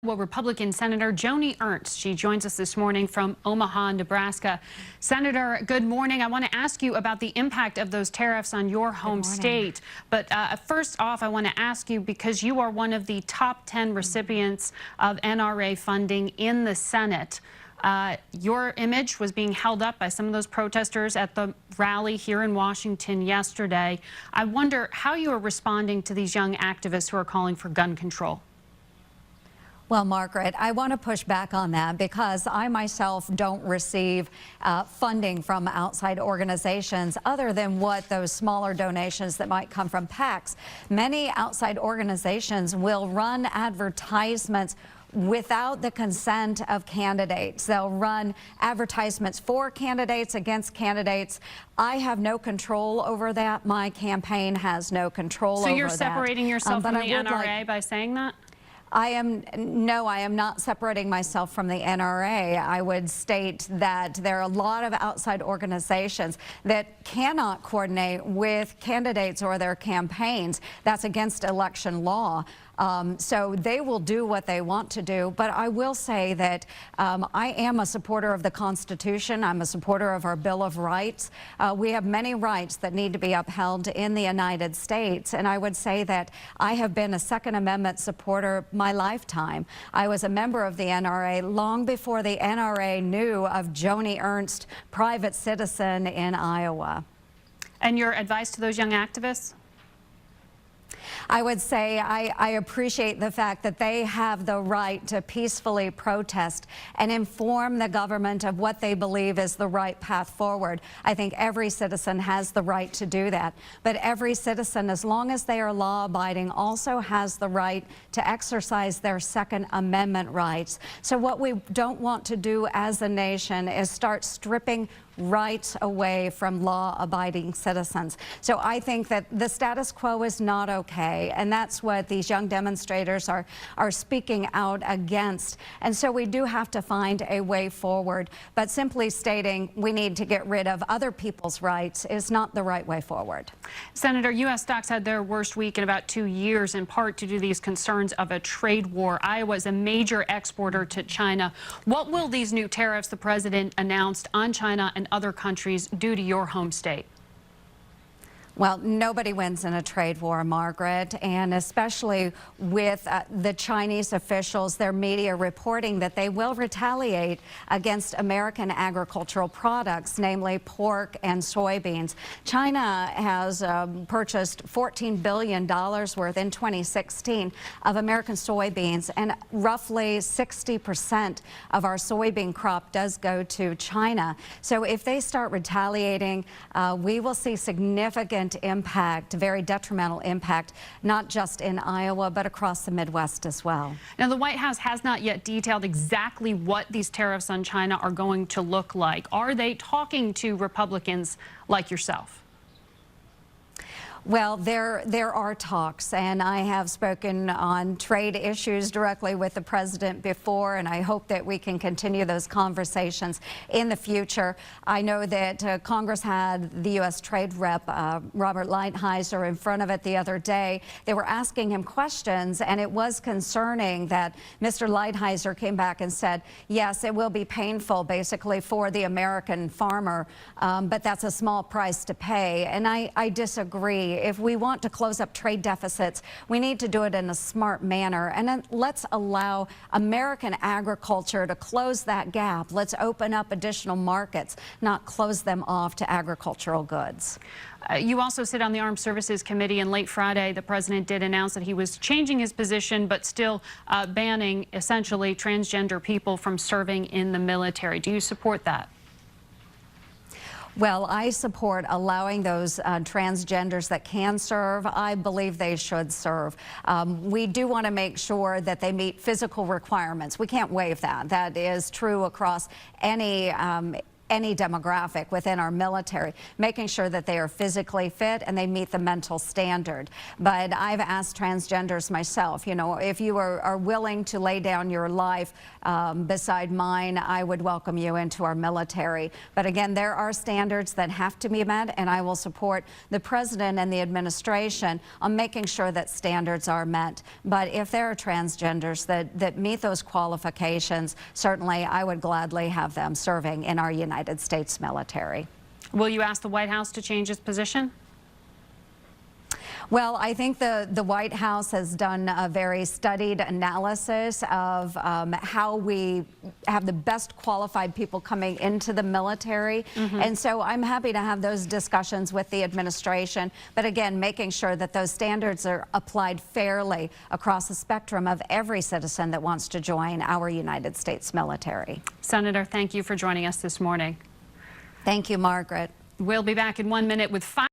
Well, Republican Senator Joni Ernst. She joins us this morning from Omaha, Nebraska. Senator, good morning. I want to ask you about the impact of those tariffs on your home state. But first off, I want to ask you, because you are one of the top 10 recipients of NRA funding in the Senate. Your image was being held up by some of those protesters at the rally here in Washington yesterday. I wonder how you are responding to these young activists who are calling for gun control. Well, Margaret, I want to push back on that because I myself don't receive funding from outside organizations other than what those smaller donations that might come from PACs. Many outside organizations will run advertisements without the consent of candidates. They'll run advertisements for candidates, against candidates. I have no control over that. My campaign has no control over that. So you're separating yourself from the NRA by saying that? No, I am not separating myself from the NRA. I would state that there are a lot of outside organizations that cannot coordinate with candidates or their campaigns. That's against election law. So they will do what they want to do. But I will say that I am a supporter of the Constitution. I'm a supporter of our Bill of Rights. We have many rights that need to be upheld in the United States. And I would say that I have been a Second Amendment supporter my lifetime. I was a member of the NRA long before the NRA knew of Joni Ernst, private citizen in Iowa. And your advice to those young activists? I would say I appreciate the fact that they have the right to peacefully protest and inform the government of what they believe is the right path forward. I think every citizen has the right to do that. But every citizen, as long as they are law-abiding, also has the right to exercise their Second Amendment rights. So what we don't want to do as a nation is start stripping rights away from law-abiding citizens. So I think that the status quo is not okay, and that's what these young demonstrators are speaking out against. And so we do have to find a way forward, but simply stating we need to get rid of other people's rights is not the right way forward. Senator, U.S. stocks had their worst week in about 2 years, in part due to these concerns of a trade war. Iowa is a major exporter to China. What will these new tariffs the president announced on China and other countries do to your home state? Well, nobody wins in a trade war, Margaret, and especially with the Chinese officials, their media reporting that they will retaliate against American agricultural products, namely pork and soybeans. China has purchased $14 billion worth in 2016 of American soybeans, and roughly 60% of our soybean crop does go to China. So if they start retaliating, we will see significant impact, very detrimental impact, not just in Iowa, but across the Midwest as well. Now, the White House has not yet detailed exactly what these tariffs on China are going to look like. Are they talking to Republicans like yourself? Well, there are talks, and I have spoken on trade issues directly with the president before, and I hope that we can continue those conversations in the future. I know that Congress had the U.S. Trade Rep, Robert Lighthizer, in front of it the other day. They were asking him questions, and it was concerning that Mr. Lighthizer came back and said, yes, it will be painful, basically, for the American farmer, but that's a small price to pay. And I disagree. If we want to close up trade deficits, we need to do it in a smart manner. And then let's allow American agriculture to close that gap. Let's open up additional markets, not close them off to agricultural goods. You also sit on the Armed Services Committee, and late Friday, the president did announce that he was changing his position, but still banning, essentially, transgender people from serving in the military. Do you support that? Well, I support allowing those transgenders that can serve. I believe they should serve. We do want to make sure that they meet physical requirements. We can't waive that. That is true across any any demographic within our military, making sure that they are physically fit and they meet the mental standard. But I've asked transgenders myself, you know, if you are willing to lay down your life beside mine, I would welcome you into our military. But again, there are standards that have to be met, and I will support the president and the administration on making sure that standards are met. But if there are transgenders that meet those qualifications, certainly I would gladly have them serving in our United States military. Will you ask the White House to change its position? Well, I think the White House has done a very studied analysis of how we have the best qualified people coming into the military. And so I'm happy to have those discussions with the administration. But again, making sure that those standards are applied fairly across the spectrum of every citizen that wants to join our United States military. Senator, thank you for joining us this morning. Thank you, Margaret. We'll be back in 1 minute with 5